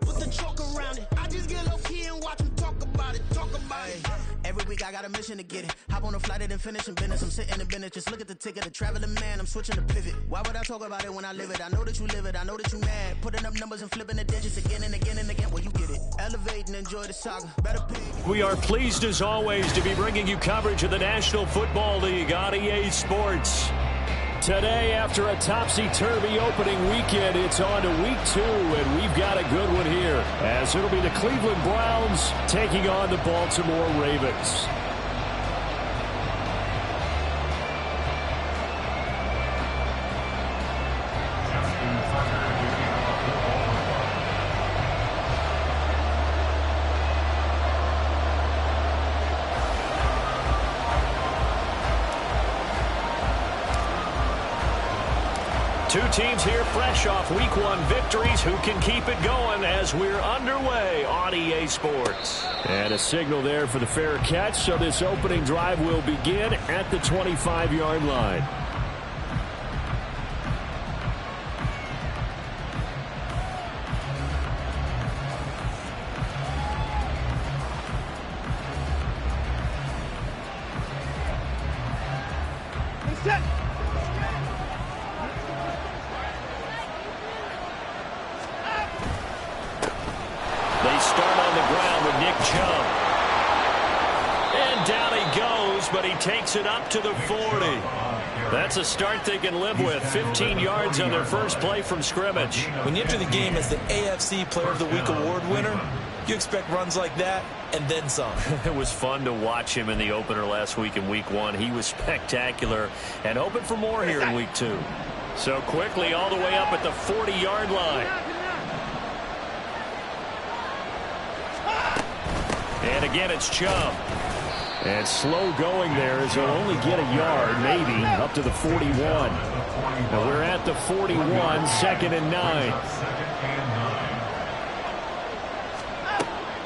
Put the chalk around it. I just get low key and watch them talk about it. Every week I got a mission to get it. Hop on a flight and then finish in business. I'm sitting in business. Just look at the ticket. The traveling man. I'm switching to pivot. Why would I talk about it when I live it? I know that you live it. I know that you mad. Putting up numbers and flipping the digits again and again and again. Well, you get it. Elevate and enjoy the saga. Better pay. We are pleased as always to be bringing you coverage of the National Football League on EA Sports. Today, after a topsy-turvy opening weekend, it's on to week 2, and we've got a good one here, as it'll be the Cleveland Browns taking on the Baltimore Ravens. Two teams here fresh off Week 1 victories. Who can keep it going as we're underway on EA Sports? And a signal there for the fair catch, so this opening drive will begin at the 25-yard line. They start on the ground with Nick Chubb. And down he goes, but he takes it up to the 40. That's a start they can live with. 15 yards on their first play from scrimmage. When you enter the game as the AFC Player of the Week award winner, you expect runs like that and then some. It was fun to watch him in the opener last week in Week 1. He was spectacular and hoping for more here in Week 2. So quickly all the way up at the 40-yard line. And again, it's Chubb. And slow going there as he'll only get a yard, maybe, up to the 41. Now we're at the 41, 2nd and 9.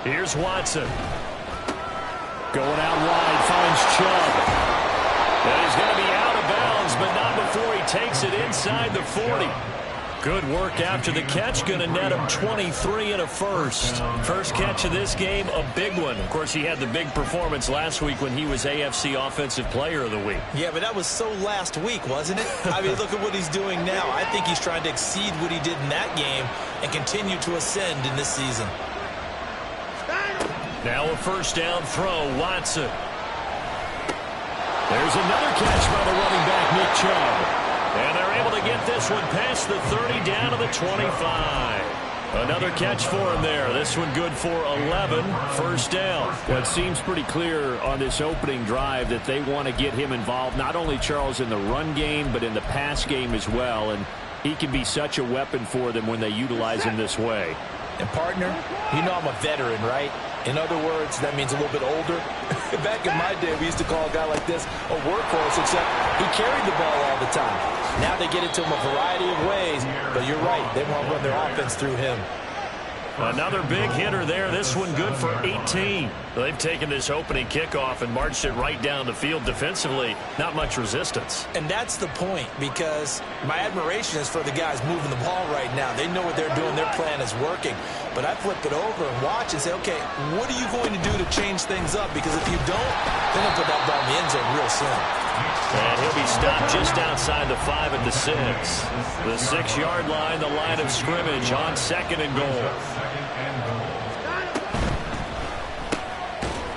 Here's Watson. Going out wide, finds Chubb. And he's going to be out of bounds, but not before he takes it inside the 40. Good work after the catch. Going to net him 23 and a first. First catch of this game, a big one. Of course, he had the big performance last week when he was AFC Offensive Player of the Week. Yeah, but that was so last week, wasn't it? I mean, look at what he's doing now. I think he's trying to exceed what he did in that game and continue to ascend in this season. Now a first down throw, Watson. There's another catch by the running back, Nick Chubb. And they're able to get this one past the 30 down to the 25. Another catch for him there. This one good for 11. First down. Well, it seems pretty clear on this opening drive that they want to get him involved, not only, Charles, in the run game, but in the pass game as well. And he can be such a weapon for them when they utilize him this way. And, partner, you know I'm a veteran, right? In other words, that means a little bit older. Back in my day, we used to call a guy like this a workhorse, except he carried the ball all the time. Now they get it to him a variety of ways, but you're right. They want to run their offense through him. Another big hitter there. This one good for 18. They've taken this opening kickoff and marched it right down the field defensively. Not much resistance. And that's the point, because my admiration is for the guys moving the ball right now. They know what they're doing. Their plan is working. But I flip it over and watch and say, okay, what are you going to do to change things up? Because if you don't, then they'll put that ball in the end zone real soon. And he'll be stopped just outside the 5 at the 6. The 6-yard line, the line of scrimmage on 2nd and goal.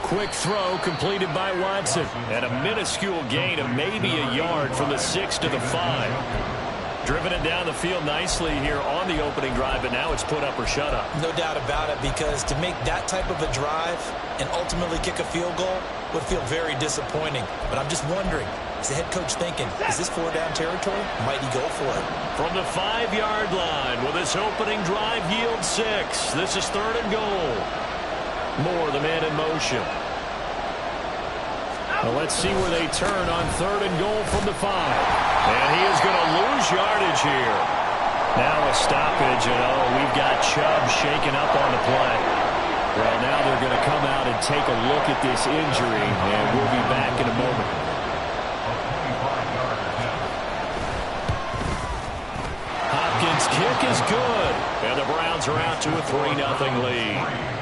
Quick throw completed by Watson. And a minuscule gain of maybe a yard from the 6 to the 5. Driven it down the field nicely here on the opening drive, but now it's put up or shut up. No doubt about it, because to make that type of a drive and ultimately kick a field goal would feel very disappointing. But I'm just wondering, is the head coach thinking, is this 4-down territory? Might he go for it? From the 5-yard line, will this opening drive yield 6? This is 3rd and goal. Moore, the man in motion. Well, let's see where they turn on 3rd and goal from the 5. And he is going to lose yardage here. Now a stoppage, and we've got Chubb shaken up on the play. Well, now they're going to come out and take a look at this injury, and we'll be back in a moment. Hopkins' kick is good, and the Browns Ravens are out to a 3-0 lead.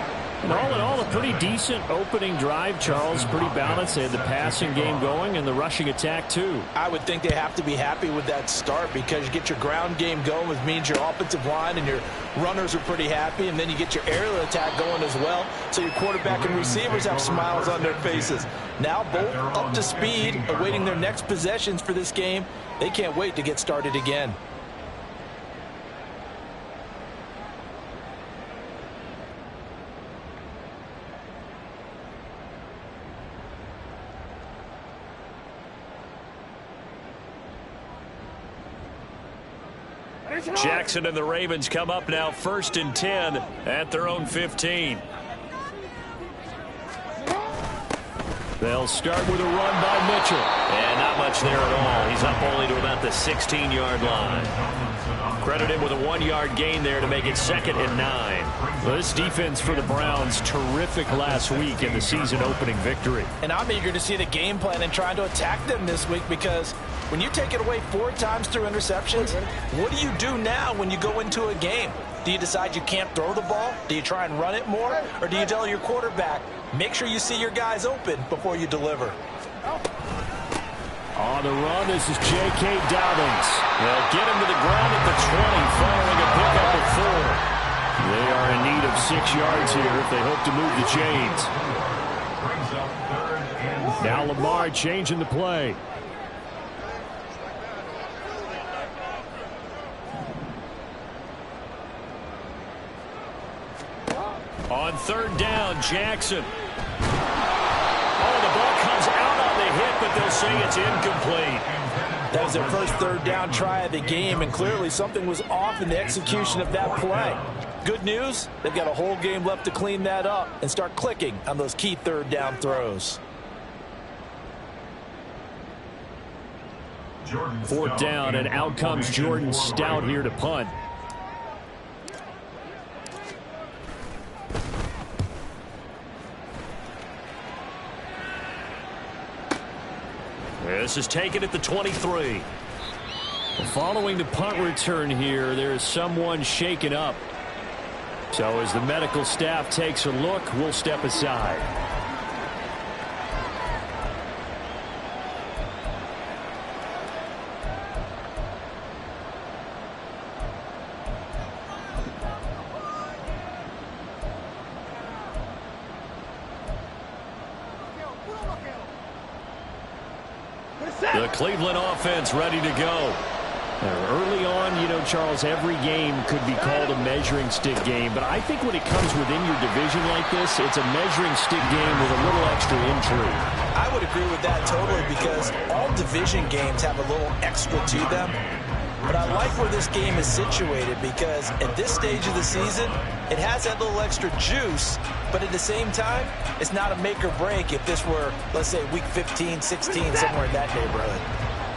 And all in all, a pretty decent opening drive, Charles. Pretty balanced. They had the passing game going and the rushing attack, too. I would think they have to be happy with that start because you get your ground game going, which means your offensive line and your runners are pretty happy, and then you get your aerial attack going as well, so your quarterback and receivers have smiles on their faces. Now both up to speed, awaiting their next possessions for this game. They can't wait to get started again. Jackson and the Ravens come up now 1st and 10 at their own 15. They'll start with a run by Mitchell. And not much there at all. He's up only to about the 16-yard line. Credit him with a 1-yard gain there to make it 2nd and 9. Well, this defense for the Browns, terrific last week in the season-opening victory. And I'm eager to see the game plan and trying to attack them this week because when you take it away 4 times through interceptions, what do you do now when you go into a game? Do you decide you can't throw the ball? Do you try and run it more? Or do you tell your quarterback, make sure you see your guys open before you deliver? On the run, this is J.K. Dobbins. They'll get him to the ground at the 20 following a pickup of 4. They are in need of 6 yards here if they hope to move the chains. Now Lamar changing the play. On 3rd down, Jackson. Oh, the ball comes out on the hit, but they'll say it's incomplete. That was their first 3rd down try of the game, and clearly something was off in the execution of that play. Good news, they've got a whole game left to clean that up and start clicking on those key 3rd down throws. 4th down, and out comes Jordan Stout here to punt. This is taken at the 23. Following the punt return here, there is someone shaken up. So as the medical staff takes a look, we'll step aside. The Cleveland offense ready to go. Early on, you know, Charles, every game could be called a measuring stick game. But I think when it comes within your division like this, it's a measuring stick game with a little extra intrigue. I would agree with that totally because all division games have a little extra to them. But I like where this game is situated because at this stage of the season, it has that little extra juice, but at the same time, it's not a make or break if this were, let's say, week 15, 16, somewhere in that neighborhood.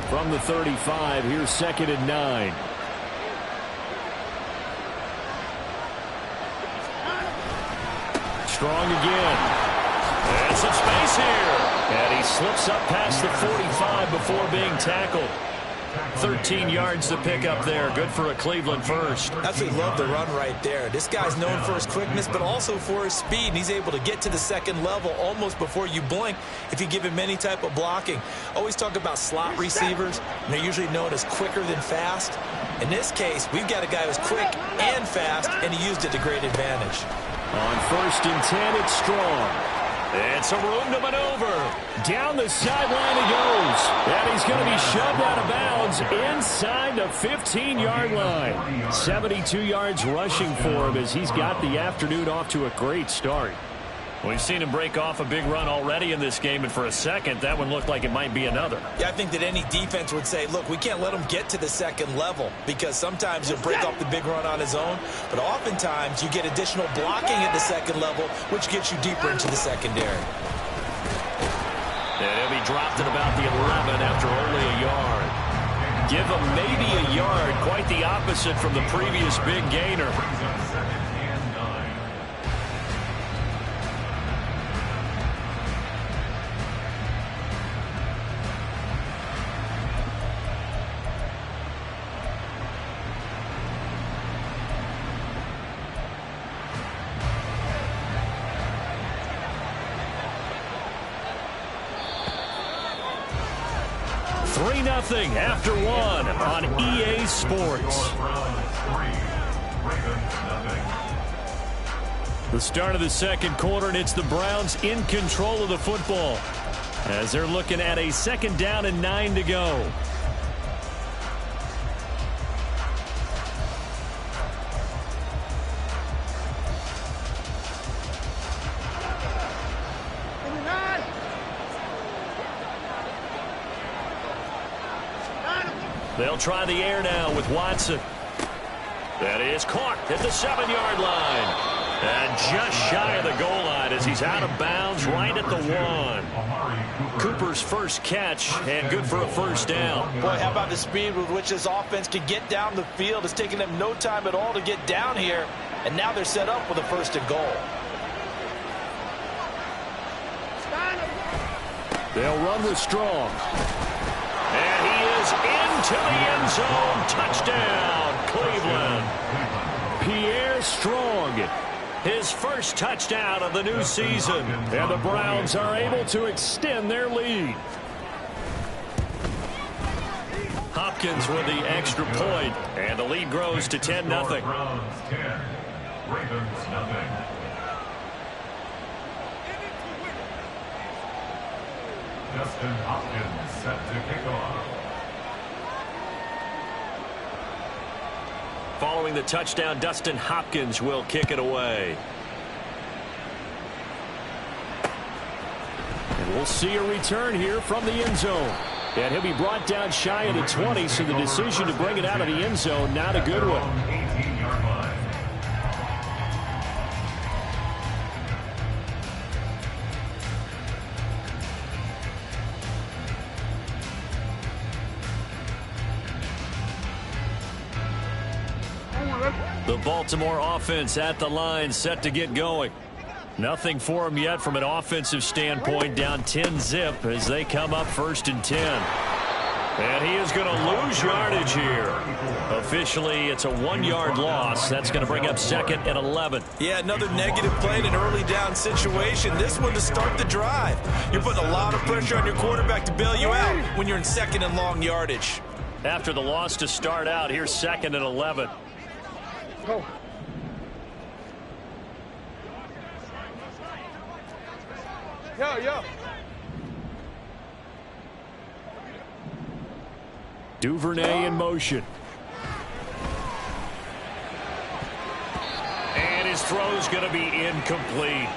From the 35, here's 2nd and 9. Strong again. And some space here. And he slips up past the 45 before being tackled. 13 yards to pick up there. Good for a Cleveland first. Absolutely love the run right there. This guy's known for his quickness, but also for his speed. And he's able to get to the 2nd level almost before you blink if you give him any type of blocking. Always talk about slot receivers, and they're usually known as quicker than fast. In this case, we've got a guy who's quick and fast, and he used it to great advantage. On 1st and 10, it's Strong. It's a room to maneuver. Down the sideline he goes. And he's going to be shoved out of bounds inside the 15-yard line. 72 yards rushing for him as he's got the afternoon off to a great start. We've seen him break off a big run already in this game, and for a second, that one looked like it might be another. Yeah, I think that any defense would say, look, we can't let him get to the 2nd level because sometimes he'll break off the big run on his own, but oftentimes you get additional blocking at the 2nd level, which gets you deeper into the secondary. And he'll be dropped at about the 11 after only a yard. Give him maybe a yard, quite the opposite from the previous big gainer. 3-0 after one on EA Sports. The start of the second quarter, and it's the Browns in control of the football as they're looking at a 2nd down and 9 to go. They'll try the air now with Watson. That is caught at the 7-yard line. And just shy of the goal line as he's out of bounds right at the 1. Cooper's first catch and good for a 1st down. Boy, how about the speed with which this offense can get down the field? It's taking them no time at all to get down here. And now they're set up with a 1st and goal. They'll run with Strong. And he is into the end zone. Touchdown, Cleveland. Pierre Strong, his first touchdown of the new season. And the Browns are able to extend their lead. Hopkins with the extra point, and the lead grows to 10-0. Browns 10, Ravens 0. Justin Hopkins set to kick off. Following the touchdown, Dustin Hopkins will kick it away. And we'll see a return here from the end zone. And he'll be brought down shy of the 20, so the decision to bring it out of the end zone, not a good one. 18-yard line. The Baltimore offense at the line, set to get going. Nothing for them yet from an offensive standpoint, down 10-zip as they come up 1st and 10. And he is going to lose yardage here. Officially, it's a 1-yard loss. That's going to bring up 2nd and 11. Yeah, another negative play in an early down situation. This one to start the drive. You're putting a lot of pressure on your quarterback to bail you out when you're in 2nd and long yardage. After the loss to start out, here's 2nd and 11. Go. Yo. Duvernay in motion. And his throw's going to be incomplete.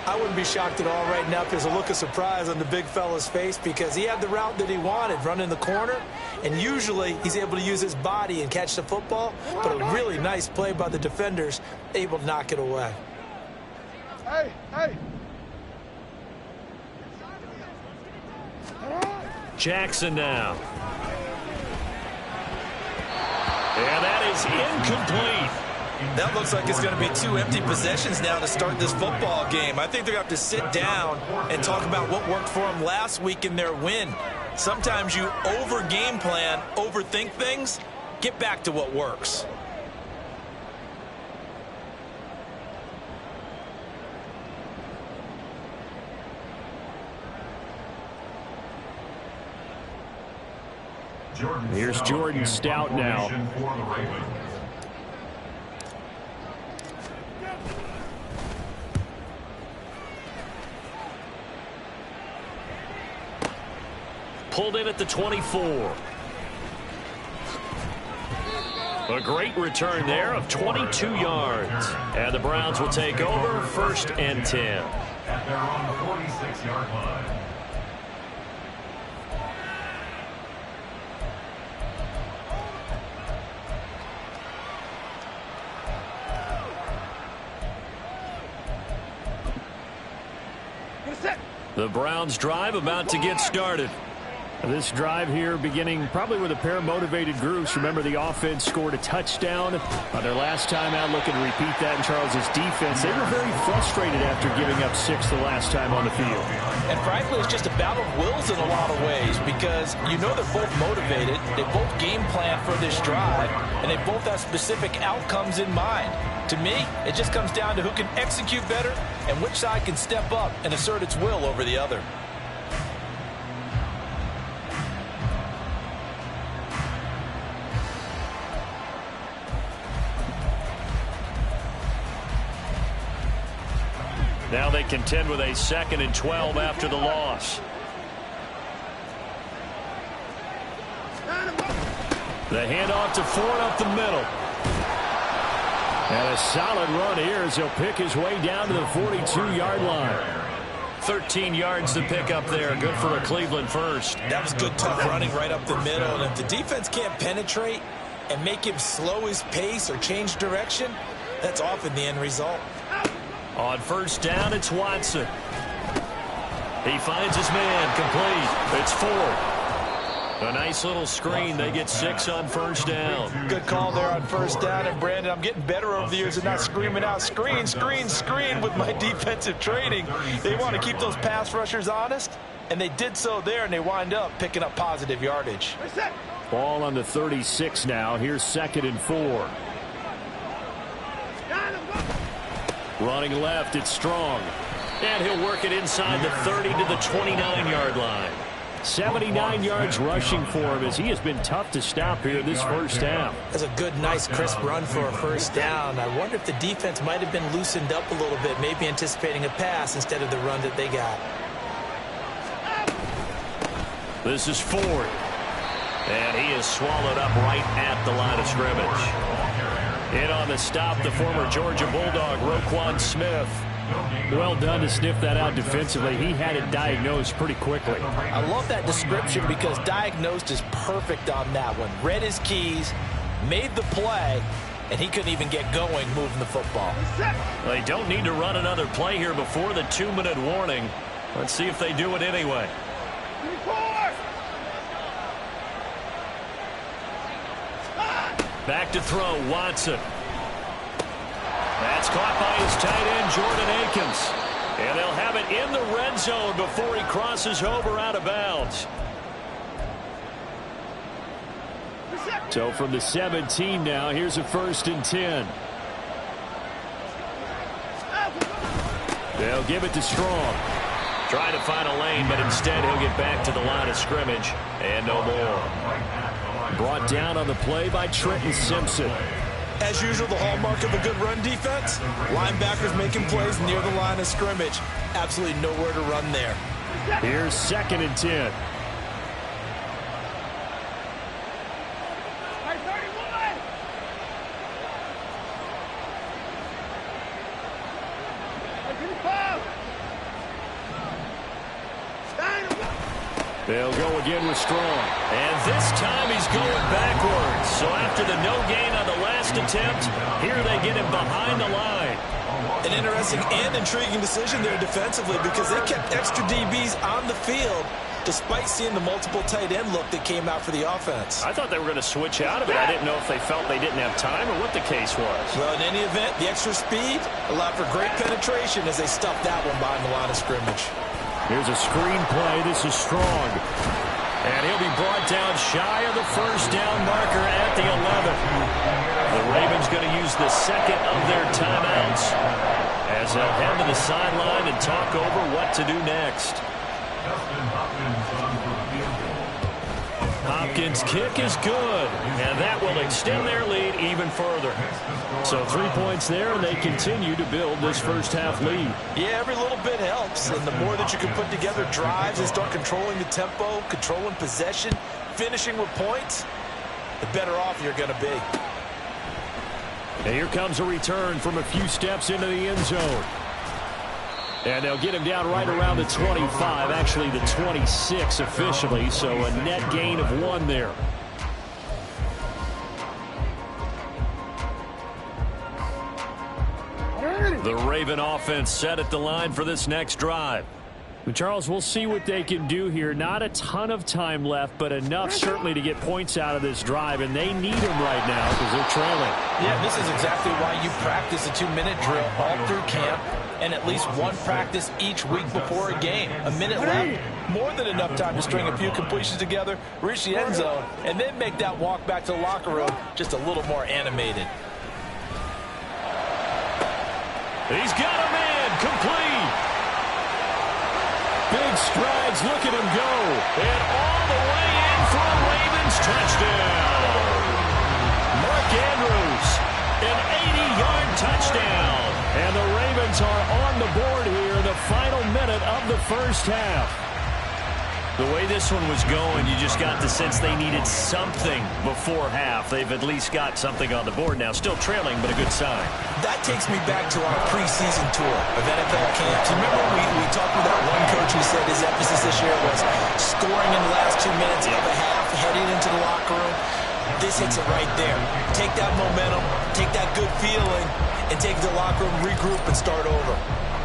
I wouldn't be shocked at all right now if there's a look of surprise on the big fella's face, because he had the route that he wanted, running the corner, and usually he's able to use his body and catch the football, but a really nice play by the defenders, able to knock it away. Hey. Jackson now. And that is incomplete. That looks like it's going to be 2 empty possessions now to start this football game. I think they're going to have to sit down and talk about what worked for them last week in their win. Sometimes you over-game plan, overthink things, get back to what works. Here's Jordan Stout now. Pulled in at the 24. A great return there of 22 yards. And the Browns will take over 1st and 10. At their own 46-yard line. The Browns drive about to get started. This drive here beginning probably with a pair of motivated groups. Remember, the offense scored a touchdown on their last time out. Looking to repeat that in Charles's defense. They were very frustrated after giving up 6 the last time on the field. And frankly, it's just a battle of wills in a lot of ways, because you know they're both motivated. They both game plan for this drive, and they both have specific outcomes in mind. To me, it just comes down to who can execute better and which side can step up and assert its will over the other. Now they contend with a 2nd and 12 after the loss. The handoff to Ford up the middle. And a solid run here as he'll pick his way down to the 42-yard line. 13 yards to pick up there. Good for a Cleveland first. That was good, tough running right up the middle. And if the defense can't penetrate and make him slow his pace or change direction, that's often the end result. On first down, it's Watson. He finds his man, complete. It's Ford. A nice little screen. They get 6 on first down. Good call there on first down. And, Brandon, I'm getting better over the years and not screaming out, screen, screen, screen with my defensive training. They want to keep those pass rushers honest, and they did so there, and they wind up picking up positive yardage. Ball on the 36 now. Here's 2nd and 4. Running left, it's Strong. And he'll work it inside the 30 to the 29-yard line. 79 yards rushing for him as he has been tough to stop here this first half. That's a good, nice, crisp run for a first down. I wonder if the defense might have been loosened up a little bit, maybe anticipating a pass instead of the run that they got. This is Ford. And he is swallowed up right at the line of scrimmage. In on the stop, the former Georgia Bulldog, Roquan Smith. Well done to sniff that out defensively. He had it diagnosed pretty quickly. I love that description because diagnosed is perfect on that one. Read his keys, made the play, and he couldn't even get going moving the football. They don't need to run another play here before the 2-minute warning. Let's see if they do it anyway. Back to throw, Watson. That's caught by his tight end, Jordan Akins. And they'll have it in the red zone before he crosses over out of bounds. So from the 17 now, here's a 1st and 10. They'll give it to Strong. Trying to find a lane, but instead he'll get back to the line of scrimmage. And no more. Brought down on the play by Trenton Simpson. As usual, the hallmark of a good run defense, linebackers making plays near the line of scrimmage. Absolutely nowhere to run there. Here's 2nd and 10. They'll go again with Strong. And this time he's going backwards. So after the no gain on the last attempt, here they get him behind the line. An interesting and intriguing decision there defensively because they kept extra DBs on the field despite seeing the multiple tight end look that came out for the offense. I thought they were going to switch out of it. I didn't know if they felt they didn't have time or what the case was. Well, in any event, the extra speed allowed for great penetration as they stuffed that one behind the line of scrimmage. Here's a screen play. This is Strong. And he'll be brought down shy of the first down marker at the 11. The Ravens going to use the 2nd of their timeouts as they'll head to the sideline and talk over what to do next. Hopkins' kick is good, and that will extend their lead even further. So 3 points there, and they continue to build this first half lead. Yeah, every little bit helps, and the more that you can put together drives and start controlling the tempo, controlling possession, finishing with points, the better off you're going to be. And here comes a return from a few steps into the end zone. And they'll get him down right around the 25, actually the 26 officially, so a net gain of 1 there. The Raven offense set at the line for this next drive. But Charles, we'll see what they can do here. Not a ton of time left, but enough certainly to get points out of this drive, and they need them right now because they're trailing. Yeah, this is exactly why you practice a 2-minute drill all through camp and at least one practice each week before a game. A minute left, more than enough time to string a few completions together, reach the end zone, and then make that walk back to the locker room just a little more animated. He's got a man complete. Big strides, look at him go. And all the way in for a Ravens touchdown. Mark Andrews, an 80-yard touchdown. And the Ravens are on the board here first half. The way this one was going, you just got the sense they needed something before half. They've at least got something on the board now. Still trailing, but a good sign. That takes me back to our preseason tour of NFL camps. Remember we talked with that one coach who said his emphasis this year was scoring in the last 2 minutes of a half, heading into the locker room. This hits it right there. Take that momentum, take that good feeling, and take the locker room, regroup, and start over.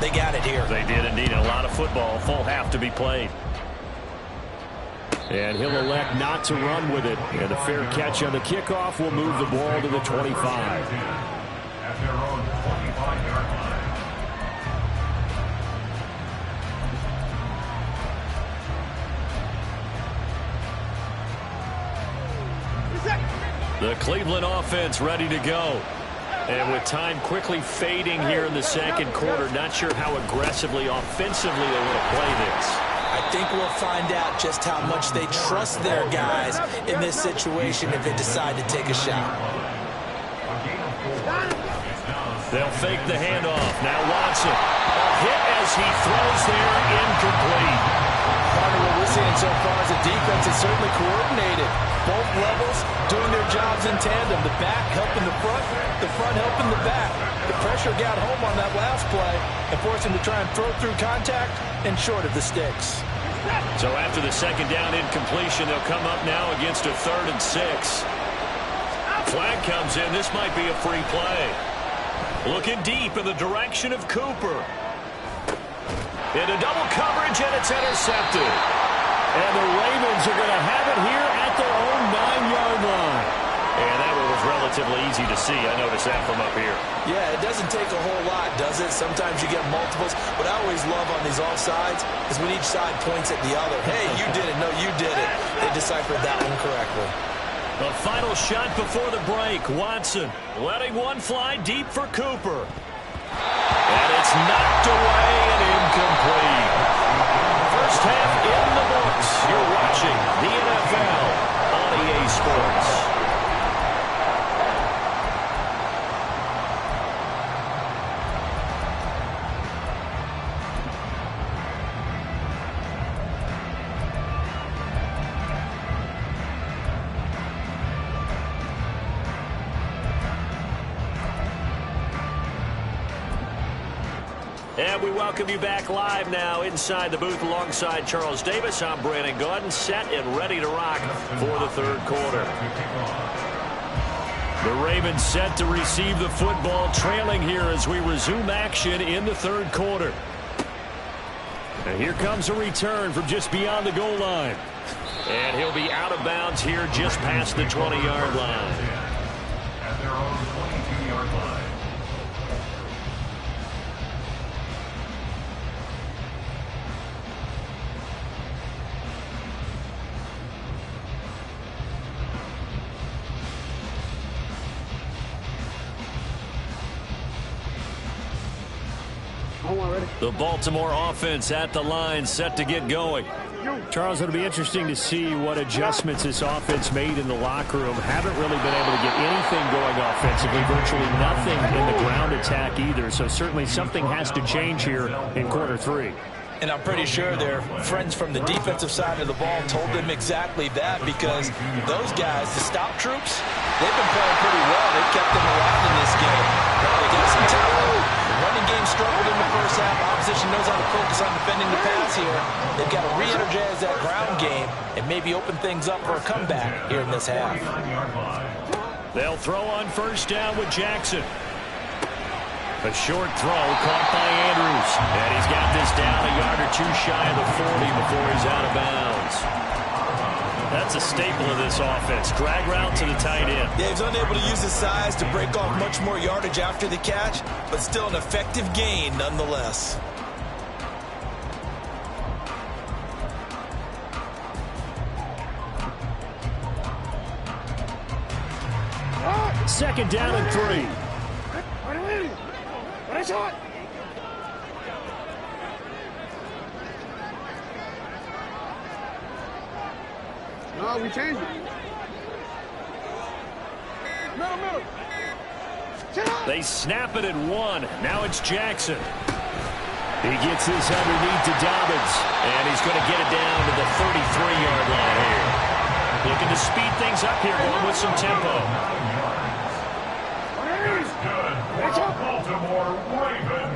They got it here. They did indeed. A lot of football, full half to be played. And he'll elect not to run with it. And a fair catch on the kickoff will move the ball to the 25. At their own 25-yard line. The Cleveland offense ready to go. And with time quickly fading here in the second quarter, not sure how aggressively, offensively they want to play this. I think we'll find out just how much they trust their guys in this situation if they decide to take a shot. They'll fake the handoff. Now Watson. A hit as he throws there, incomplete. Partner, what we're seeing so far is the defense is certainly coordinated. Both levels doing their jobs in tandem. The back helping the front helping the back. The pressure got home on that last play and forced him to try and throw through contact and short of the sticks. So after the second down incompletion, they'll come up now against a 3rd and 6. Flag comes in. This might be a free play. Looking deep in the direction of Cooper. Into double coverage, and it's intercepted. And the Ravens are going to have it here at their own 9-yard line. And that one was relatively easy to see. I noticed that from up here. Yeah, it doesn't take a whole lot, does it? Sometimes you get multiples. What I always love on these offsides is when each side points at the other. Hey, you did it. No, you did it. They deciphered that one correctly. The final shot before the break. Watson letting one fly deep for Cooper. And it's knocked away and incomplete. First half in the books. You're watching the NFL on EA Sports. And we welcome you back live now inside the booth alongside Charles Davis. I'm Brandon Gaudin, set and ready to rock for the third quarter. The Ravens set to receive the football, trailing here as we resume action in the third quarter. And here comes a return from just beyond the goal line. And he'll be out of bounds here just past the 20-yard line. At their own 22-yard line. The Baltimore offense at the line, set to get going. Charles, it'll be interesting to see what adjustments this offense made in the locker room. Haven't really been able to get anything going offensively, virtually nothing in the ground attack either. So certainly something has to change here in quarter 3. And I'm pretty sure their friends from the defensive side of the ball told them exactly that, because those guys, the stop troops, they've been playing pretty well. They've kept them around in this game. They got some talent. The running game struggled in the first half. Opposition knows how to focus on defending the pass here. They've got to re-energize that ground game and maybe open things up for a comeback here in this half. They'll throw on first down with Jackson. A short throw caught by Andrews. And he's got this down a yard or two shy of the 40 before he's out of bounds. That's a staple of this offense. Drag route to the tight end. Yeah, he's unable to use his size to break off much more yardage after the catch, but still an effective gain nonetheless. Second down and 3. No, we changed it. Middle. They snap it at 1. Now it's Jackson. He gets this underneath to Dobbins. And he's going to get it down to the 33-yard line here. Looking to speed things up here, going with some tempo. It's good for Baltimore Raven.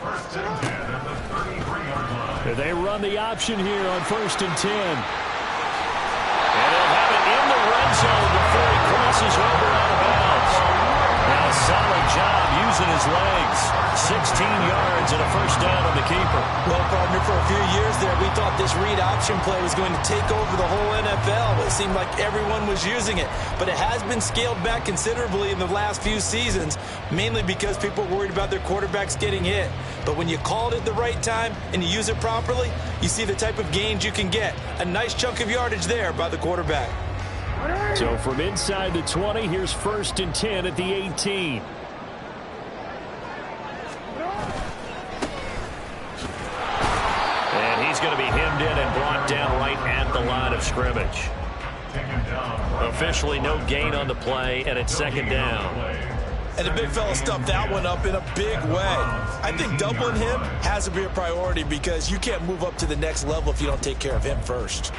First and 10 at the 33-yard line. They run the option here on 1st and 10. And they'll have it in the red zone before he crosses over out of bounds. Now a solid job using his legs. 16 yards and a first down on the keeper. Well, partner, for a few years there, we thought this read option play was going to take over the whole NFL. It seemed like everyone was using it. But it has been scaled back considerably in the last few seasons, mainly because people are worried about their quarterbacks getting hit. But when you call it at the right time and you use it properly, you see the type of gains you can get. A nice chunk of yardage there by the quarterback. So from inside the 20, here's 1st and 10 at the 18. And he's going to be hemmed in and brought down right at the line of scrimmage. Officially no gain on the play, and it's 2nd down. And the big fella stuffed that one up in a big way. I think doubling him has to be a priority because you can't move up to the next level if you don't take care of him first.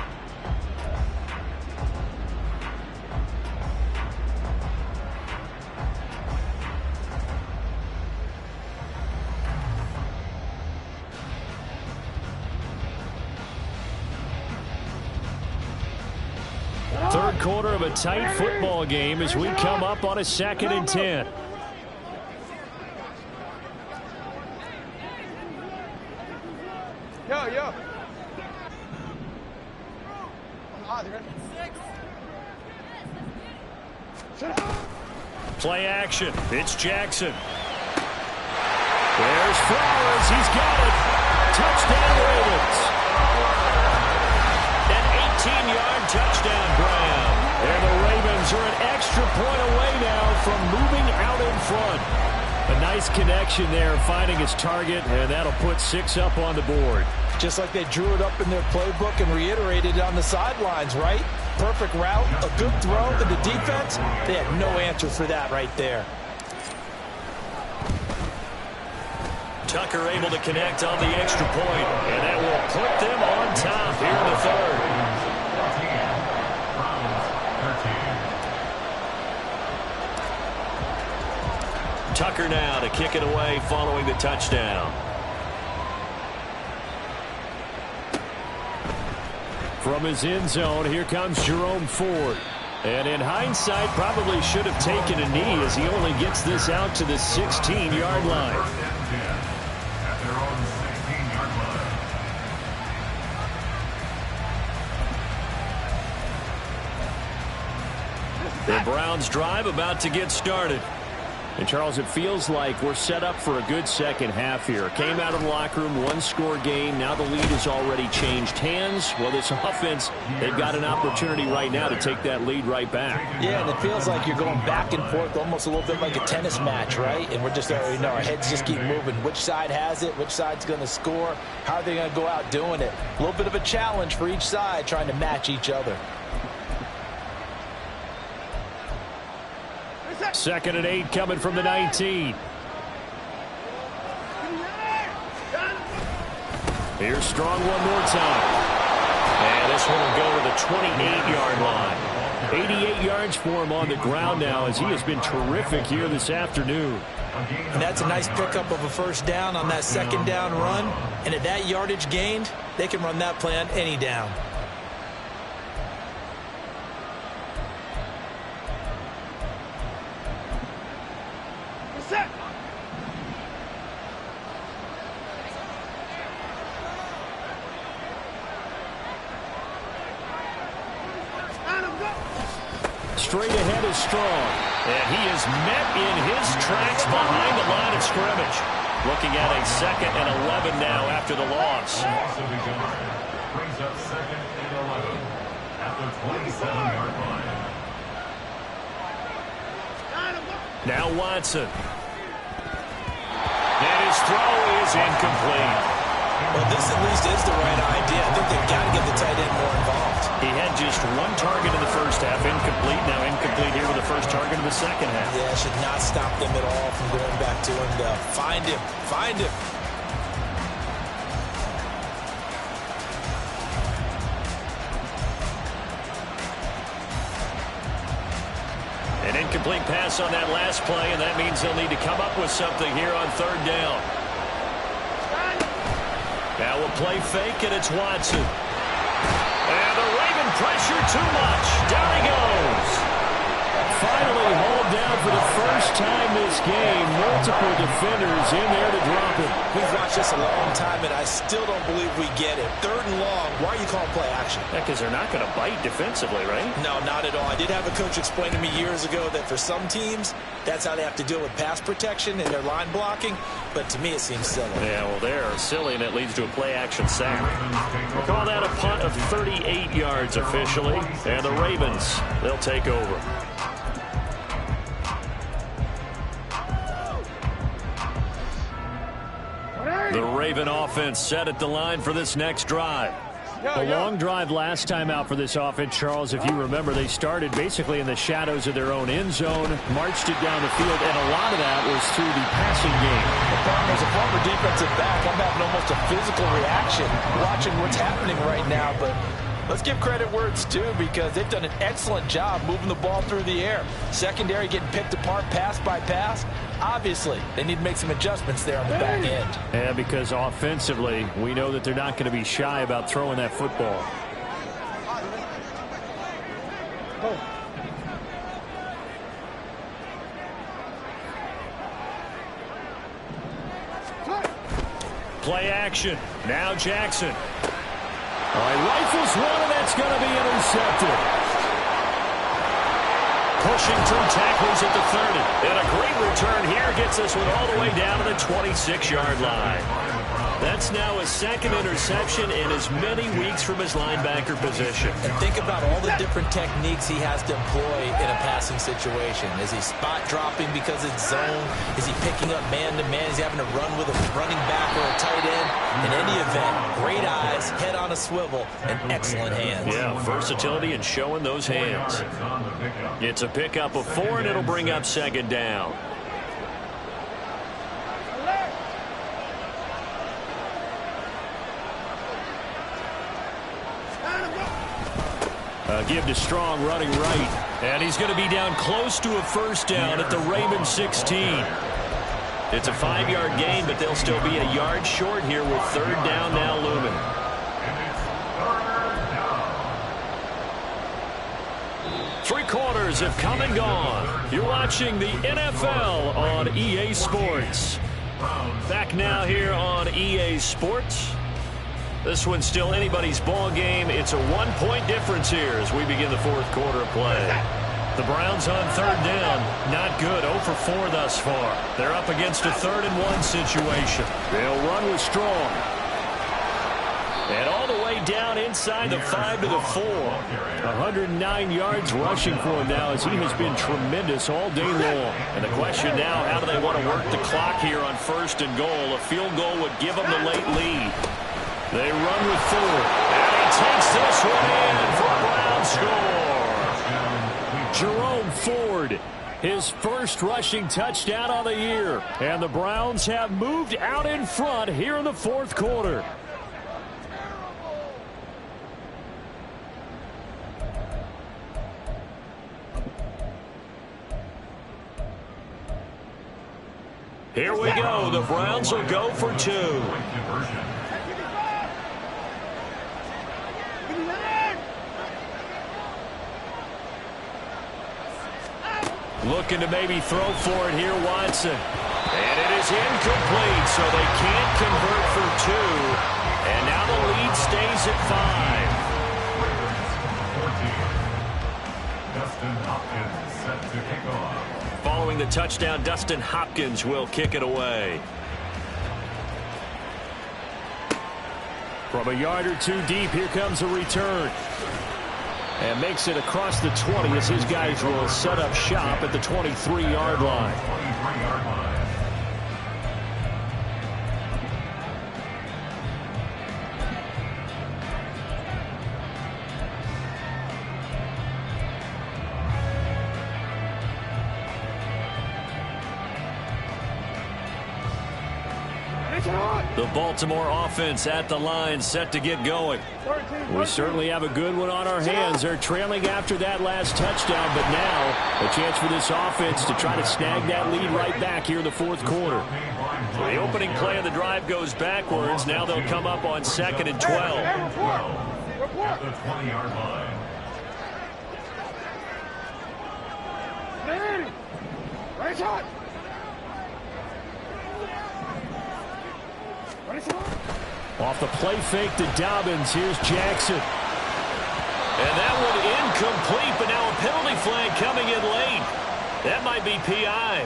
Third quarter of a tight football game as we come up on a 2nd and 10. Yo. Play action. It's Jackson. There's Flowers. He's got it. Touchdown Ravens. An 18-yard touchdown, Graham. And the Ravens are an extra point away now from moving out in front. A nice connection there, finding his target, and that'll put 6 up on the board. Just like they drew it up in their playbook and reiterated it on the sidelines, right? Perfect route, a good throw, and the defense, they had no answer for that right there. Tucker able to connect on the extra point, and that will put them on top here in the third. Tucker now to kick it away following the touchdown. From his end zone, here comes Jerome Ford. And in hindsight, probably should have taken a knee as he only gets this out to the 16-yard line. The Browns drive about to get started. And, Charles, it feels like we're set up for a good second half here. Came out of the locker room, one-score game. Now the lead has already changed hands. Well, this offense, they've got an opportunity right now to take that lead right back. Yeah, and it feels like you're going back and forth almost a little bit like a tennis match, right? And we're just, our heads just keep moving. Which side has it? Which side's going to score? How are they going to go out doing it? A little bit of a challenge for each side trying to match each other. 2nd and 8 coming from the 19. Here's Strong one more time. And this one will go to the 28-yard line. 88 yards for him on the ground now as he has been terrific here this afternoon. And that's a nice pickup of a first down on that 2nd down run. And at that yardage gained, they can run that play on any down. Straight ahead is Strong. And he is met in his tracks behind the line of scrimmage. Looking at a 2nd and 11 now after the loss. Brings up 2nd and 11 at the 27-yard line. Now Watson. And his throw is incomplete. Well, this at least is the right idea. I think they've got to get the tight end more involved. He had just one target in the first half, incomplete. Now incomplete here with the first target in the second half. Yeah, should not stop them at all from going back to him, though. Find him. Find him. An incomplete pass on that last play, and that means they'll need to come up with something here on third down. Now we'll play fake, and it's Watson. And the Raven pressure too much. Down he goes. Finally hauled down for the first time this game. Multiple defenders in there to drop him. We've watched this a long time, and I still don't believe we get it. Third and long, why are you calling play action? Yeah, because they're not going to bite defensively, right? No, not at all. I did have a coach explain to me years ago that for some teams, that's how they have to deal with pass protection and their line blocking. But to me, it seems silly. Yeah, well, they're silly, and it leads to a play-action sack. We'll call that a punt of 38 yards officially. And the Ravens, they'll take over. The Raven offense set at the line for this next drive. A long drive last time out for this offense, Charles. If you remember, they started basically in the shadows of their own end zone, marched it down the field, and a lot of that was through the passing game. As a former defensive back, I'm having almost a physical reaction watching what's happening right now. But let's give credit where it's due, because they've done an excellent job moving the ball through the air. Secondary getting picked apart pass by pass. Obviously, they need to make some adjustments there on the back end. Yeah, because offensively, we know that they're not going to be shy about throwing that football. Play action. Now Jackson. All right, rifles one, and that's going to be intercepted. Pushing through tacklers at the 30. And a great return here gets this one all the way down to the 26-yard line. That's now his second interception in as many weeks from his linebacker position. And think about all the different techniques he has to employ in a passing situation. Is he spot dropping because it's zone? Is he picking up man-to-man? Is he having to run with a running back or a tight end? In any event, great eyes, head on a swivel, and excellent hands. Yeah, versatility and showing those hands. It's a pickup of 4, and it'll bring up second down. Give to Strong running right. And he's going to be down close to a first down at the Raven 16. It's a 5-yard gain, but they'll still be a yard short here with third down now looming. Three quarters have come and gone. You're watching the NFL on EA Sports. Back now here on EA Sports. This one's still anybody's ball game. It's a 1-point difference here as we begin the fourth quarter of play. The Browns on third down. Not good. 0 for 4 thus far. They're up against a 3rd-and-1 situation. They'll run with Strong. And all the way down inside the 5 to the 4. 109 yards rushing for him now as he has been tremendous all day long. And the question now, how do they want to work the clock here on 1st and goal? A field goal would give them the late lead. They run with Ford, and he takes this one in for a Brown score. Jerome Ford, his first rushing touchdown of the year. And the Browns have moved out in front here in the fourth quarter. Here we go. The Browns will go for 2. Looking to maybe throw for it here, Watson. And it is incomplete, so they can't convert for 2. And now the lead stays at 5. Dustin Hopkins set to kick off. Following the touchdown, Dustin Hopkins will kick it away. From a yard or 2 deep, here comes a return. And makes it across the 20 as his guys will set up shop at the 23-yard line. The Baltimore offense at the line, set to get going. We certainly have a good one on our hands. They're trailing after that last touchdown, but now a chance for this offense to try to snag that lead right back here in the fourth quarter. The opening play of the drive goes backwards. Now they'll come up on 2nd and 12. At the 20-yard line. Off the play fake to Dobbins. Here's Jackson. And that one incomplete, but now a penalty flag coming in late. That might be PI.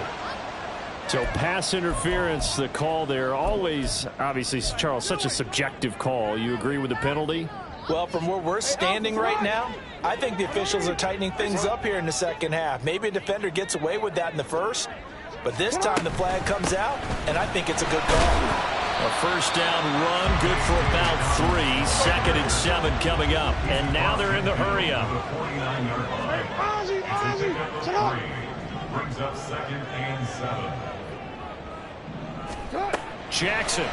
So pass interference, the call there. Always, obviously, Charles, such a subjective call. You agree with the penalty? Well, from where we're standing right now, I think the officials are tightening things up here in the second half. Maybe a defender gets away with that in the first, but this time the flag comes out, and I think it's a good call. A first down run, good for about 3. 2nd and 7 coming up. And now they're in the hurry up. The 49-yard line. It's a pickup of 3. Brings up 2nd and 7. Jackson.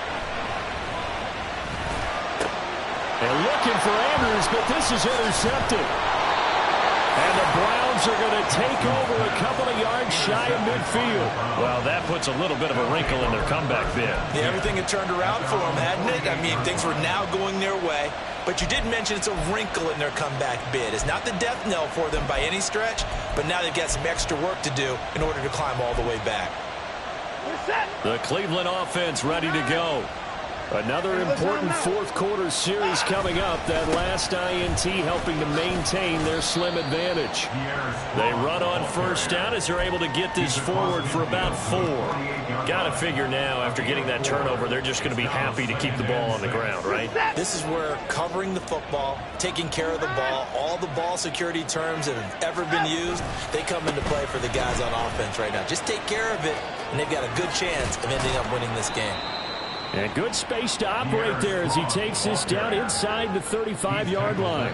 They're looking for Andrews, but this is intercepted. And the Browns are going to take over a couple of yards shy of midfield. Well, that puts a little bit of a wrinkle in their comeback bid. Yeah, everything had turned around for them, hadn't it? I mean, things were now going their way. But you did mention it's a wrinkle in their comeback bid. It's not the death knell for them by any stretch, but now they've got some extra work to do in order to climb all the way back. The Cleveland offense ready to go. Another important fourth quarter series coming up. That last INT helping to maintain their slim advantage. They run on first down as they're able to get this forward for about 4. Got to figure now, after getting that turnover, they're just going to be happy to keep the ball on the ground, right? This is where covering the football, taking care of the ball, all the ball security terms that have ever been used, they come into play for the guys on offense right now. Just take care of it, and they've got a good chance of ending up winning this game. And good space to operate there as he takes this down inside the 35-yard line.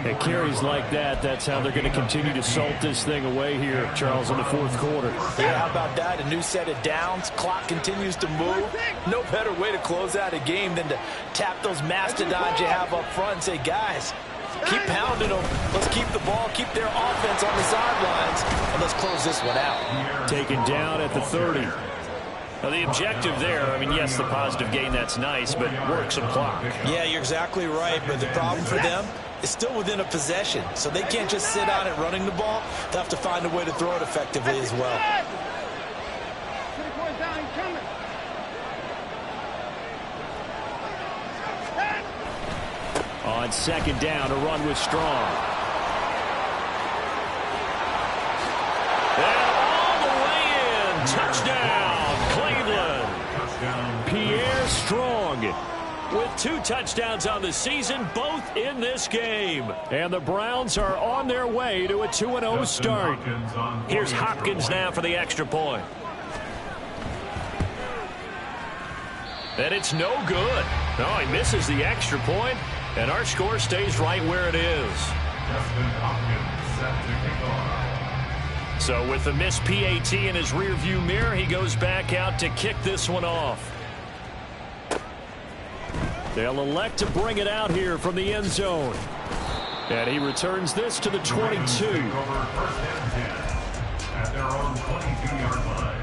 And carries like that, that's how they're going to continue to salt this thing away here, Charles, in the fourth quarter. Yeah, how about that? A new set of downs. Clock continues to move. No better way to close out a game than to tap those mastodons you have up front and say, guys, keep pounding them. Let's keep the ball, keep their offense on the sidelines, and let's close this one out. Taken down at the 30. Well, the objective there, I mean, yes, the positive gain, that's nice, but work some clock. Yeah, you're exactly right, but the problem for them is still within a possession, so they can't just sit on it running the ball. They'll have to find a way to throw it effectively as well. On second down, a run with Strong. And all the way in, touchdown. Pierre Strong with 2 touchdowns on the season, both in this game. And the Browns are on their way to a 2-0 start. Here's Hopkins now for the extra point. And it's no good. No, he misses the extra point, and our score stays right where it is. So with the missed PAT in his rearview mirror, he goes back out to kick this one off. They'll elect to bring it out here from the end zone. And he returns this to the 22. At their own 22-yard line.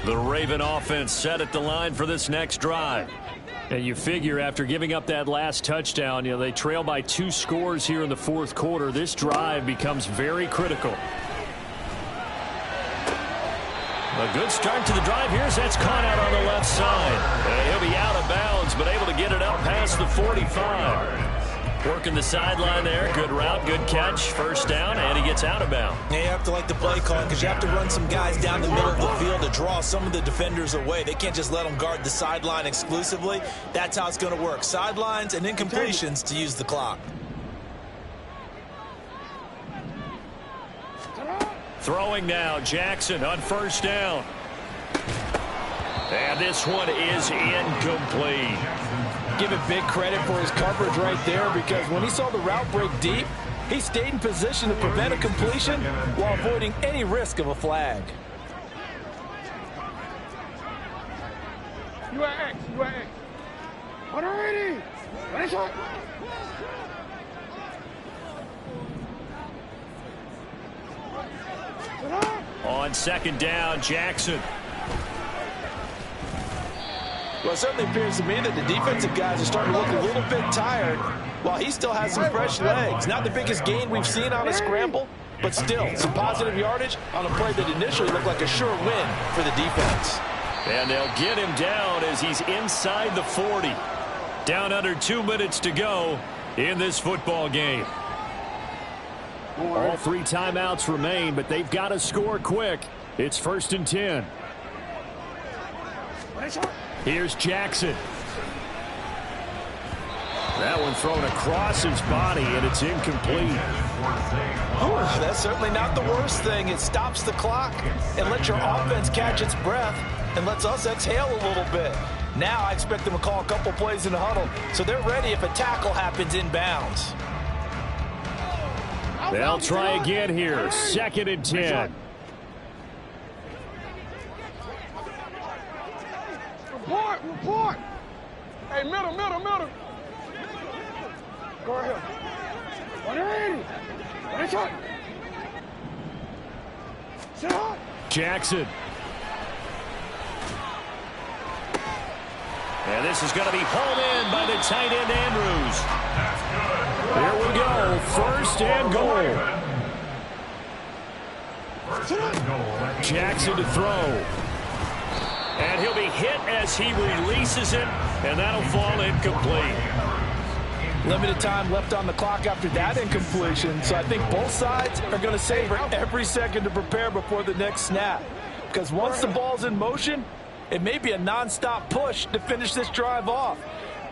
The Raven offense set at the line for this next drive. And you figure after giving up that last touchdown, you know, they trail by 2 scores here in the fourth quarter. This drive becomes very critical. A good start to the drive. Here's that's caught out on the left side. And he'll be out of bounds, but able to get it up past the 45. Working the sideline there. Good route, good catch. First down, and he gets out of bounds. Yeah, you have to like the play call because you have to run some guys down the middle of the field to draw some of the defenders away. They can't just let them guard the sideline exclusively. That's how it's going to work. Sidelines and incompletions to use the clock. Throwing now, Jackson on first down. And this one is incomplete. Give it big credit for his coverage right there, because when he saw the route break deep, he stayed in position to prevent a completion while avoiding any risk of a flag. You at X. You at X. Already. Ready, shot. On second down, Jackson. Well, it certainly appears to me that the defensive guys are starting to look a little bit tired while he still has some fresh legs. Not the biggest gain we've seen on a scramble, but still some positive yardage on a play that initially looked like a sure win for the defense. And they'll get him down as he's inside the 40. Down under 2 minutes to go in this football game. All 3 timeouts remain, but they've got to score quick. It's 1st and 10. Here's Jackson. That one thrown across his body, and it's incomplete. Oh, that's certainly not the worst thing. It stops the clock and lets your offense catch its breath and lets us exhale a little bit. Now I expect them to call a couple plays in the huddle, so they're ready if a tackle happens inbounds. They'll try again here. 2nd and 10. Report. Hey, middle. Go right here. Ready, shot. Sit hard. Jackson. And this is going to be pulled in by the tight end, Andrews. Here we go. 1st and goal. Jackson to throw. And he'll be hit as he releases it, and that'll fall incomplete. Limited time left on the clock after that incompletion, so I think both sides are going to savor every second to prepare before the next snap. Because once the ball's in motion, it may be a non-stop push to finish this drive off.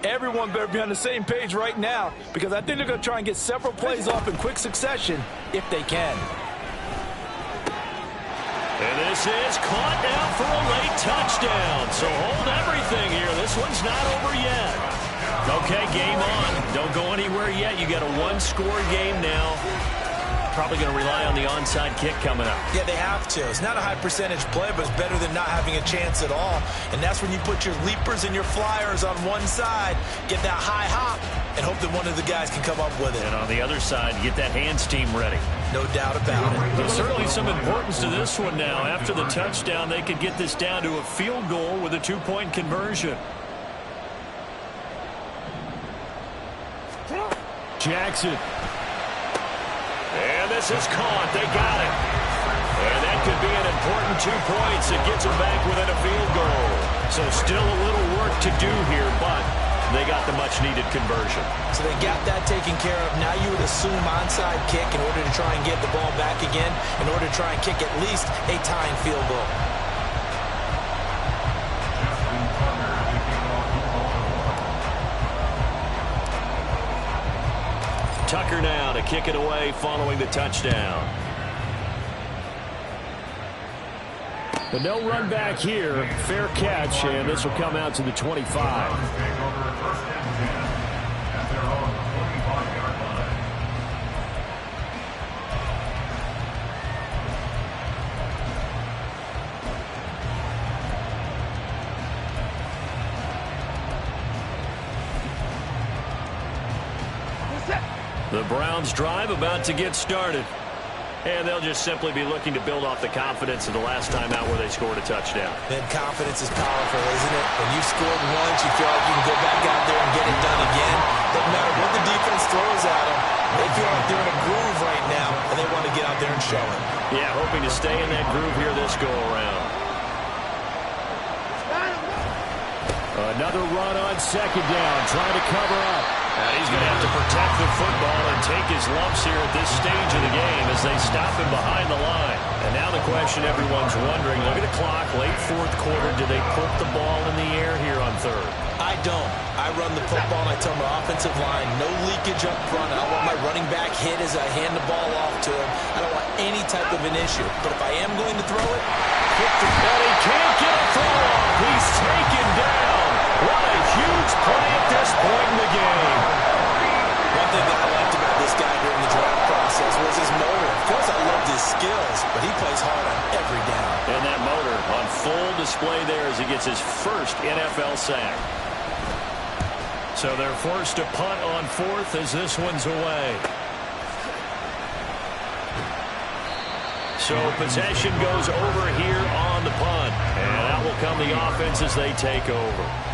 Everyone better be on the same page right now, because I think they're going to try and get several plays off in quick succession if they can. And this is caught now for a late touchdown. So hold everything here. This one's not over yet. Okay, game on. Don't go anywhere yet. You got a 1-score game now. Probably going to rely on the onside kick coming up. Yeah, they have to. It's not a high percentage play, but it's better than not having a chance at all. And that's when you put your leapers and your flyers on one side, get that high hop, and hope that one of the guys can come up with it. And on the other side, get that hands team ready. No doubt about it. There's certainly some importance to this one now. After the touchdown, they could get this down to a field goal with a 2-point conversion. Jackson. And this is caught. They got it. And that could be an important 2 points. It gets them back within a field goal. So still a little work to do here, but they got the much-needed conversion. So they got that taken care of. Now you would assume onside kick in order to try and get the ball back again, in order to try and kick at least a tying field goal. Tucker now to kick it away following the touchdown. But no run back here. Fair catch, and this will come out to the 25. The Browns drive about to get started. And they'll just simply be looking to build off the confidence of the last time out where they scored a touchdown. And confidence is powerful, isn't it? When you scored once, you feel like you can go back out there and get it done again. Doesn't matter what the defense throws at them. They feel like they're in a groove right now, and they want to get out there and show it. Yeah, hoping to stay in that groove here this go-around. Another run on 2nd down, trying to cover up. And he's going to have to protect the football and take his lumps here at this stage of the game as they stop him behind the line. And now the question everyone's wondering, look at the clock, late fourth quarter, do they put the ball in the air here on third? I don't. I run the football and I tell my offensive line, no leakage up front. I don't want my running back hit as I hand the ball off to him. I don't want any type of an issue. But if I am going to throw it, and he can't get a throw off. He's taken down. What a huge play at this point in the game. One thing that I liked about this guy during the draft process was his motor. Of course, I loved his skills, but he plays hard on every down. And that motor on full display there as he gets his first NFL sack. So they're forced to punt on fourth as this one's away. So possession goes over here on the punt. And out will come the offense as they take over.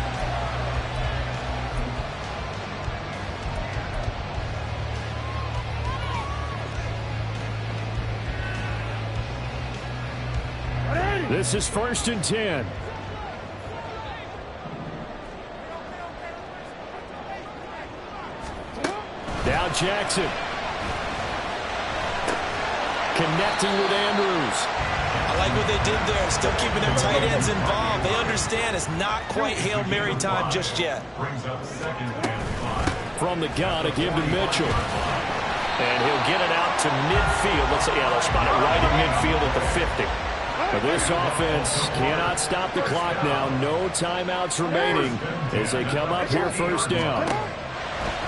This is 1st and 10. Now Jackson. Connecting with Andrews. I like what they did there. Still keeping their tight ends involved. They understand it's not quite Hail Mary time just yet. From the gun, a give to Mitchell. And he'll get it out to midfield. They'll spot it right in midfield at the 50. But this offense cannot stop the clock now. No timeouts remaining as they come up here 1st down.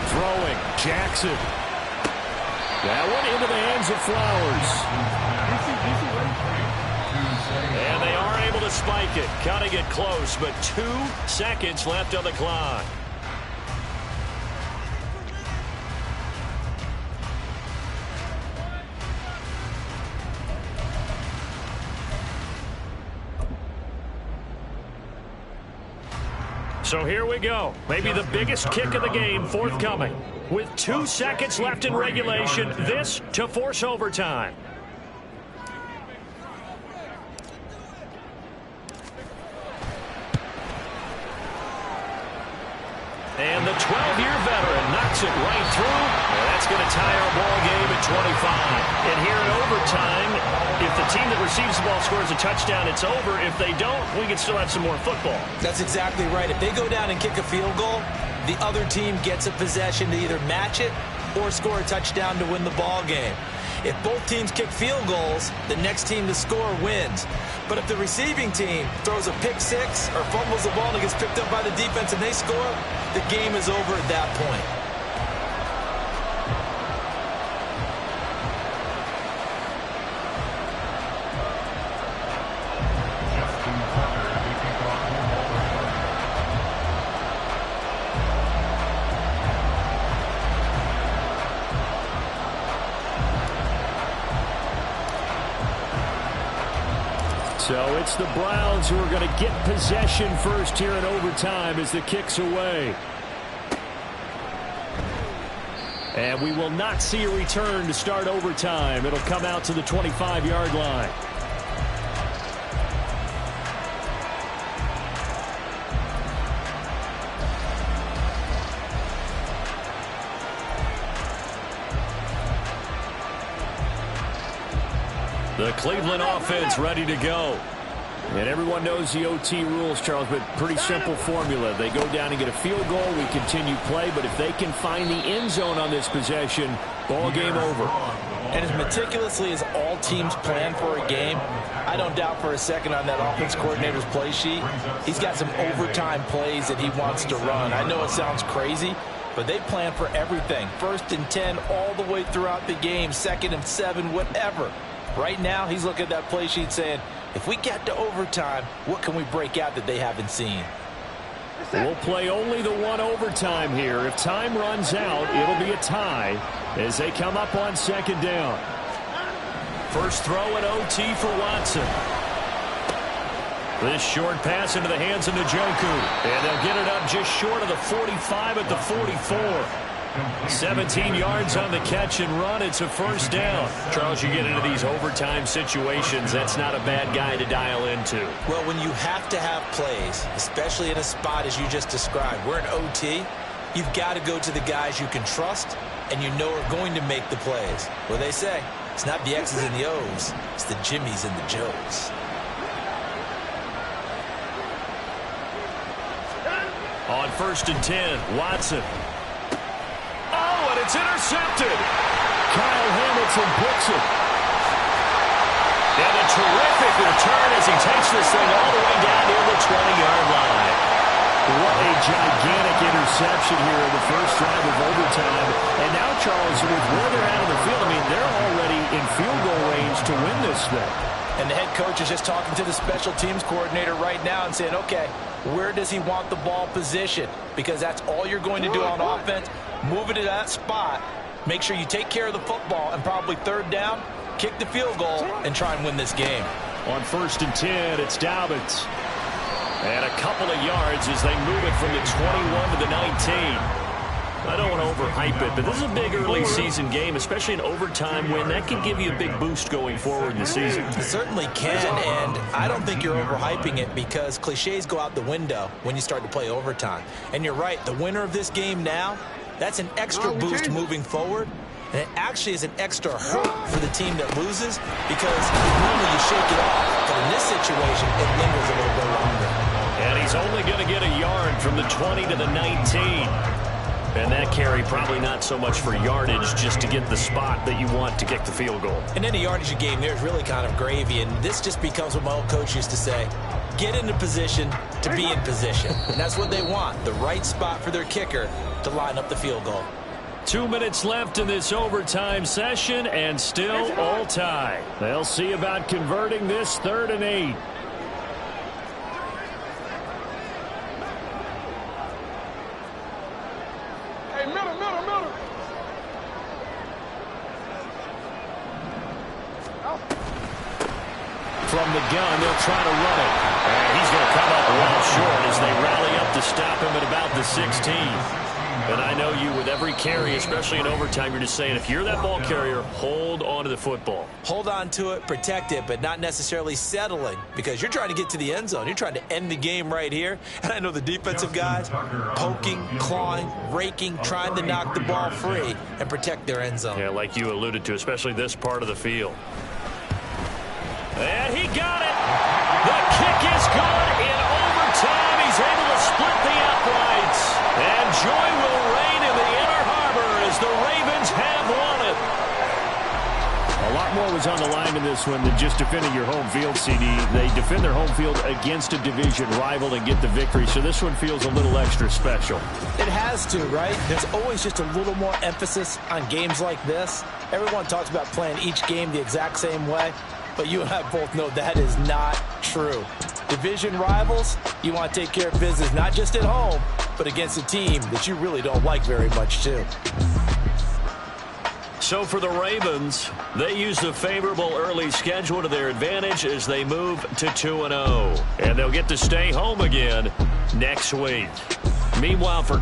Throwing, Jackson. That one into the hands of Flowers. And they are able to spike it, cutting it close, but 2 seconds left on the clock. So here we go. Maybe the biggest kick of the game forthcoming. With 2 seconds left in regulation, this to force overtime. And the 12-year veteran knocks it right through. And that's going to tie our ball game at 25. And here in overtime, if the team that receives the ball scores a touchdown, it's over. If they don't, we can still have some more football. That's exactly right. If they go down and kick a field goal, the other team gets a possession to either match it or score a touchdown to win the ball game. If both teams kick field goals, the next team to score wins. But if the receiving team throws a pick six or fumbles the ball and it gets picked up by the defense and they score, the game is over at that point. So it's the Browns who are going to get possession first here in overtime as the kick's away. And we will not see a return to start overtime. It'll come out to the 25-yard line. The Cleveland offense ready to go. And everyone knows the OT rules, Charles, but pretty simple formula. They go down and get a field goal, we continue play, but if they can find the end zone on this possession, ball game over. And as meticulously as all teams plan for a game, I don't doubt for a second on that offense coordinator's play sheet, he's got some overtime plays that he wants to run. I know it sounds crazy, but they plan for everything. 1st and 10 all the way throughout the game, 2nd and 7, whatever. Right now, he's looking at that play sheet saying, if we get to overtime, what can we break out that they haven't seen? We'll play only the one overtime here. If time runs out, it'll be a tie as they come up on 2nd down. First throw at OT for Watson. This short pass into the hands of Njoku. And they'll get it up just short of the 45 at the 44. 17 yards on the catch and run. It's a 1st down. Charles, you get into these overtime situations, that's not a bad guy to dial into. Well, when you have to have plays, especially in a spot as you just described, we're in OT, you've got to go to the guys you can trust and you know are going to make the plays. Well, they say, It's not the X's and the O's. It's the Jimmies and the Joes. On 1st and 10, Watson. Oh, and it's intercepted. Kyle Hamilton picks it. And a terrific return as he takes this thing all the way down near the 20-yard line. What a gigantic interception here in the first drive of overtime. And now, Charles, with where they're at in the field, I mean, they're already in field goal range to win this thing. And the head coach is just talking to the special teams coordinator right now and saying, okay, where does he want the ball positioned? Because that's all you're going to do on offense. Move it to that spot. Make sure you take care of the football, and probably 3rd down, kick the field goal, and try and win this game. On 1st and 10, it's Dobbins. And a couple of yards as they move it from the 21 to the 19. I don't want to overhype it, but this is a big early season game, especially an overtime win. That can give you a big boost going forward in the season. It certainly can, and I don't think you're overhyping it because cliches go out the window when you start to play overtime. And you're right, the winner of this game now, that's an extra boost moving forward. And it actually is an extra hurt for the team that loses because normally you shake it off. But in this situation, it lingers a little bit longer. And he's only going to get a yard from the 20 to the 19. And that carry probably not so much for yardage, just to get the spot that you want to kick the field goal. And any yardage game there is really kind of gravy. And this just becomes what my old coach used to say. Get into position to be in position. And that's what they want, the right spot for their kicker to line up the field goal. 2 minutes left in this overtime session, and still all tie. They'll see about converting this 3rd and 8. Hey, middle. From the gun, they'll try to run it. And he's going to come up well short as they rally up to stop him at about the 16. And I know you, with every carry, especially in overtime, you're just saying, if you're that ball carrier, hold on to the football. Hold on to it, protect it, but not necessarily settling because you're trying to get to the end zone. You're trying to end the game right here. And I know the defensive guys poking, clawing, raking, trying to knock the ball free and protect their end zone. Yeah, like you alluded to, especially this part of the field. And he got it. The kick is good in overtime. He's able to split the uprights. And joy will reign in the Inner Harbor as the Ravens have won it. A lot more was on the line in this one than just defending your home field, CD. They defend their home field against a division rival and get the victory. So this one feels a little extra special. It has to, right? There's always just a little more emphasis on games like this. Everyone talks about playing each game the exact same way. But you and I both know that is not true. Division rivals, you want to take care of business, not just at home, but against a team that you really don't like very much, too. So for the Ravens, they use the favorable early schedule to their advantage as they move to 2-0. And they'll get to stay home again next week. Meanwhile, for